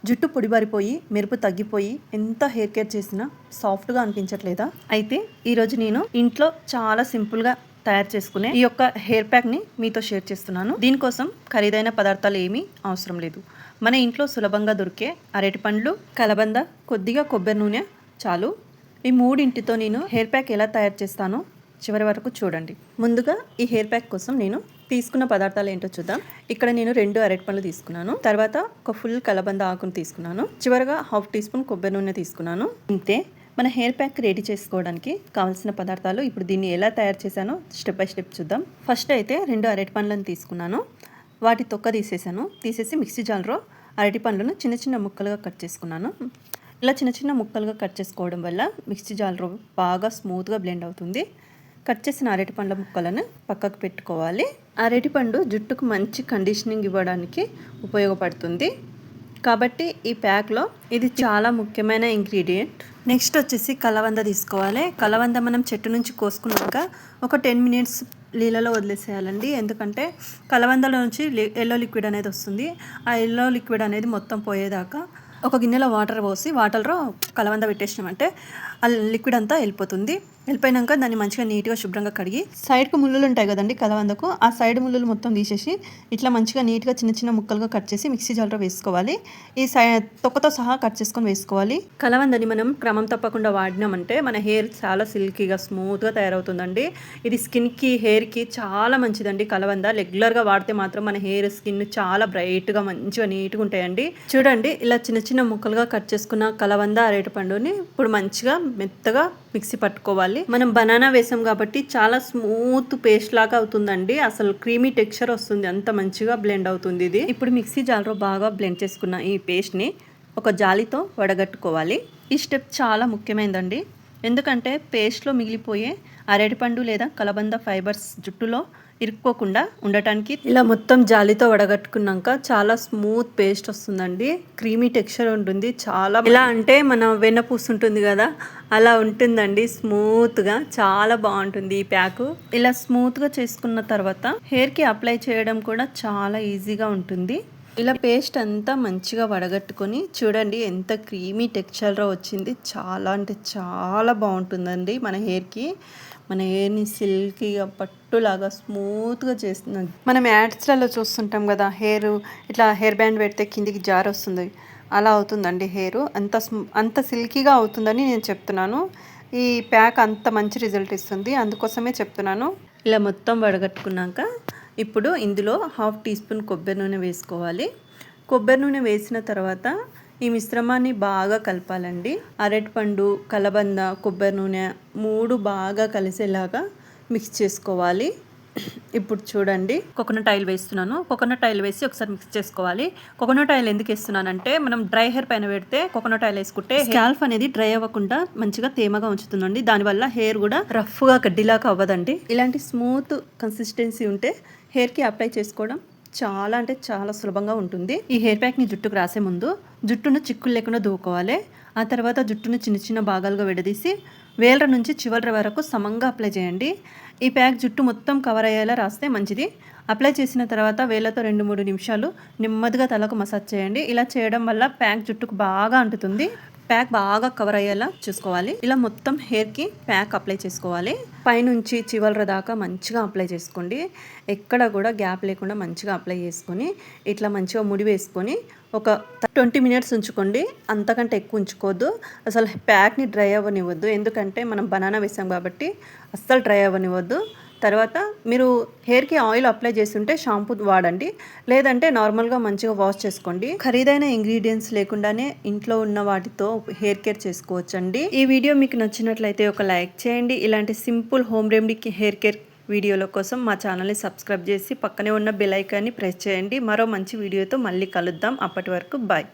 జుట్టు పొడిబారిపోయి మెరుపు తగ్గిపోయి ఎంత హెయిర్ కేర్ చేసినా సాఫ్ట్గా అనిపించట్లేదా? అయితే ఈరోజు నేను ఇంట్లో చాలా సింపుల్గా తయారు చేసుకునే ఈ యొక్క హెయిర్ ప్యాక్ని మీతో షేర్ చేస్తున్నాను. దీనికోసం ఖరీదైన పదార్థాలు ఏమీ అవసరం లేదు. మన ఇంట్లో సులభంగా దొరికే అరటి పండ్లు, కలబంద, కొద్దిగా కొబ్బరి నూనె చాలు. ఈ మూడింటితో నేను హెయిర్ ప్యాక్ ఎలా తయారు చేస్తానో చివరి వరకు చూడండి. ముందుగా ఈ హెయిర్ ప్యాక్ కోసం నేను తీసుకున్న పదార్థాలు ఏంటో చూద్దాం. ఇక్కడ నేను 2 అరటి పండ్లు తీసుకున్నాను, తర్వాత ఒక ఫుల్ కలబంద ఆకును తీసుకున్నాను, చివరగా 1/2 టీ స్పూన్ కొబ్బరి నూనె తీసుకున్నాను. ఇంతే మన హెయిర్ ప్యాక్ రెడీ చేసుకోవడానికి కావాల్సిన పదార్థాలు. ఇప్పుడు దీన్ని ఎలా తయారు చేశానో స్టెప్ బై స్టెప్ చూద్దాం. ఫస్ట్ అయితే 2 అరటి పండ్లను తీసుకున్నాను, వాటి తొక్క తీసేసి మిక్సీ జార్లో అరటి పండ్లను చిన్న చిన్న ముక్కలుగా కట్ చేసుకున్నాను. ఇలా చిన్న చిన్న ముక్కలుగా కట్ చేసుకోవడం వల్ల మిక్సీ జార్లో బాగా స్మూత్గా బ్లెండ్ అవుతుంది. కట్ చేసిన అరటి పండ్ల ముక్కలను పక్కకు పెట్టుకోవాలి. అరటి పండు జుట్టుకు మంచి కండిషనింగ్ ఇవ్వడానికి ఉపయోగపడుతుంది కాబట్టి ఈ ప్యాక్లో ఇది చాలా ముఖ్యమైన ఇంగ్రీడియంట్. నెక్స్ట్ వచ్చేసి కలబంద తీసుకోవాలి. కలబంద మనం చెట్టు నుంచి కోసుకున్నాక ఒక 10 మినిట్స్ నీళ్ళలో వదిలేసేయాలండి. ఎందుకంటే కలబందలో నుంచి ఎల్లో లిక్విడ్ అనేది వస్తుంది. ఆ ఎల్లో లిక్విడ్ అనేది మొత్తం పోయేదాకా ఒక గిన్నెలో వాటర్ పోసి వాటర్లో కలబంద పెట్టేసినామంటే ఆ లిక్విడ్ అంతా వెళ్ళిపోతుంది. వెళ్ళిపోయినాక దాన్ని మంచిగా నీట్గా శుభ్రంగా కడిగి సైడ్కి ముళ్ళులు ఉంటాయి కదండి కలబందకు, ఆ సైడ్ ముళ్ళులు మొత్తం తీసేసి ఇట్లా మంచిగా నీట్గా చిన్న చిన్న ముక్కలుగా కట్ చేసి మిక్సీ జార్లో వేసుకోవాలి. ఈ తొక్కతో సహా కట్ చేసుకొని వేసుకోవాలి. కలబందని మనం క్రమం తప్పకుండా వాడినామంటే మన హెయిర్ చాలా సిల్కీగా స్మూత్గా తయారవుతుందండి. ఇది స్కిన్కి హెయిర్కి చాలా మంచిదండి. కలబంద రెగ్యులర్గా వాడితే మాత్రం మన హెయిర్ స్కిన్ చాలా బ్రైట్గా మంచిగా నీట్గా ఉంటాయండి. చూడండి, ఇలా చిన్న చిన్న ముక్కలుగా కట్ చేసుకున్న కలబంద అరటి పండుని ఇప్పుడు మంచిగా మెత్తగా మిక్సీ పట్టుకోవాలి. మనం బనానా వేసాం కాబట్టి చాలా స్మూత్ పేస్ట్ లాగా అవుతుందండి. అసలు క్రీమీ టెక్స్చర్ వస్తుంది, అంత మంచిగా బ్లెండ్ అవుతుంది ఇది. ఇప్పుడు మిక్సీ జార్లో బాగా బ్లెండ్ చేసుకున్న ఈ పేస్ట్ని ఒక జాలితో వడగట్టుకోవాలి. ఈ స్టెప్ చాలా ముఖ్యమైనదండి. ఎందుకంటే పేస్ట్లో మిగిలిపోయే అరటిపండు లేదా కలబంద ఫైబర్స్ జుట్టులో ఇరుక్కోకుండా ఉండటానికి ఇలా మొత్తం జాలితో వడగట్టుకున్నాక చాలా స్మూత్ పేస్ట్ వస్తుందండి. క్రీమీ టెక్స్చర్ ఉంటుంది. చాలా ఇలా అంటే మన వెన్నపూస ఉంటుంది కదా, అలా ఉంటుందండి. స్మూత్గా చాలా బాగుంటుంది ఈ ప్యాకు. ఇలా స్మూత్గా చేసుకున్న తర్వాత హెయిర్కి అప్లై చేయడం కూడా చాలా ఈజీగా ఉంటుంది. ఇలా పేస్ట్ అంతా మంచిగా వడగట్టుకొని చూడండి ఎంత క్రీమీ టెక్స్చర్లో వచ్చింది. చాలా అంటే చాలా బాగుంటుందండి మన హెయిర్కి. మన హెయిర్ని సిల్కీగా పట్టులాగా స్మూత్గా చేస్తుంది. మనం యాడ్స్లలో చూస్తుంటాం కదా, ఇట్లా హెయిర్ బ్యాండ్ పెడితే కిందికి జార్ వస్తుంది, అలా అవుతుందండి హెయిర్. అంత సిల్కీగా అవుతుందని నేను చెప్తున్నాను. ఈ ప్యాక్ అంత మంచి రిజల్ట్ ఇస్తుంది, అందుకోసమే చెప్తున్నాను. ఇలా మొత్తం వడగట్టుకున్నాక ఇప్పుడు ఇందులో 1/2 టీ స్పూన్ కొబ్బరి నూనె వేసుకోవాలి. కొబ్బరి నూనె వేసిన తర్వాత ఈ మిశ్రమాన్ని బాగా కలపాలండి. అరటిపండు, కలబంద, కొబ్బరి నూనె 3 బాగా కలిసేలాగా మిక్స్ చేసుకోవాలి. ఇప్పుడు చూడండి, కోకోనట్ ఆయిల్ వేస్తున్నాను. కోకోనట్ ఆయిల్ వేసి ఒకసారి మిక్స్ చేసుకోవాలి. కోకోనట్ ఆయిల్ ఎందుకు వేస్తున్నానంటే మనం డ్రై హెయిర్ పైన పెడితే కోకోనట్ ఆయిల్ వేసుకుంటే స్కాల్ప్ అనేది డ్రై అవ్వకుండా మంచిగా తేమగా ఉంచుతుందండి. దానివల్ల హెయిర్ కూడా రఫ్గా గడ్డిలాగా అవ్వదండి. ఇలాంటి స్మూత్ కన్సిస్టెన్సీ ఉంటే హెయిర్కి అప్లై చేసుకోవడం చాలా అంటే చాలా సులభంగా ఉంటుంది. ఈ హెయిర్ ప్యాక్ని జుట్టుకు రాసే ముందు జుట్టును చిక్కులు లేకుండా దూకోవాలి. ఆ తర్వాత జుట్టును చిన్న చిన్న భాగాలుగా విడదీసి వేళ్ళ నుంచి చివరి వరకు సమంగా అప్లై చేయండి. ఈ ప్యాక్ జుట్టు మొత్తం కవర్ అయ్యేలా రాస్తే మంచిది. అప్లై చేసిన తర్వాత వేళ్ళతో 2-3 నిమిషాలు నెమ్మదిగా తలకు మసాజ్ చేయండి. ఇలా చేయడం వల్ల ప్యాక్ జుట్టుకు బాగా అంటుతుంది. ప్యాక్ బాగా కవర్ అయ్యేలా చూసుకోవాలి. ఇలా మొత్తం హెయిర్కి ప్యాక్ అప్లై చేసుకోవాలి. పైనుంచి చివరి దాకా మంచిగా అప్లై చేసుకోండి. ఎక్కడ కూడా గ్యాప్ లేకుండా మంచిగా అప్లై చేసుకొని ఇట్లా మంచిగా ముడి వేసుకొని ఒక 20 మినిట్స్ ఉంచుకోండి. అంతకంటే ఎక్కువ ఉంచుకోవద్దు. అసలు ప్యాక్ని డ్రై అవ్వనివ్వద్దు, ఎందుకంటే మనం బనానా వేసాం కాబట్టి అస్సలు డ్రై అవ్వనివ్వద్దు. తర్వాత మీరు హెయిర్కి ఆయిల్ అప్లై చేస్తుంటే షాంపూ వాడండి, లేదంటే నార్మల్గా మంచిగా వాష్ చేసుకోండి. ఖరీదైన ఇంగ్రీడియంట్స్ లేకుండానే ఇంట్లో ఉన్న వాటితో హెయిర్ కేర్ చేసుకోవచ్చండి. ఈ వీడియో మీకు నచ్చినట్లయితే ఒక లైక్ చేయండి. ఇలాంటి simple home remedy hair care వీడియోల కోసం మా ఛానల్ని సబ్స్క్రైబ్ చేసి పక్కనే ఉన్న బెల్ ఐకాన్ని ప్రెస్ చేయండి. మరో మంచి వీడియోతో మళ్ళీ కలుద్దాం. అప్పటి వరకు బాయ్.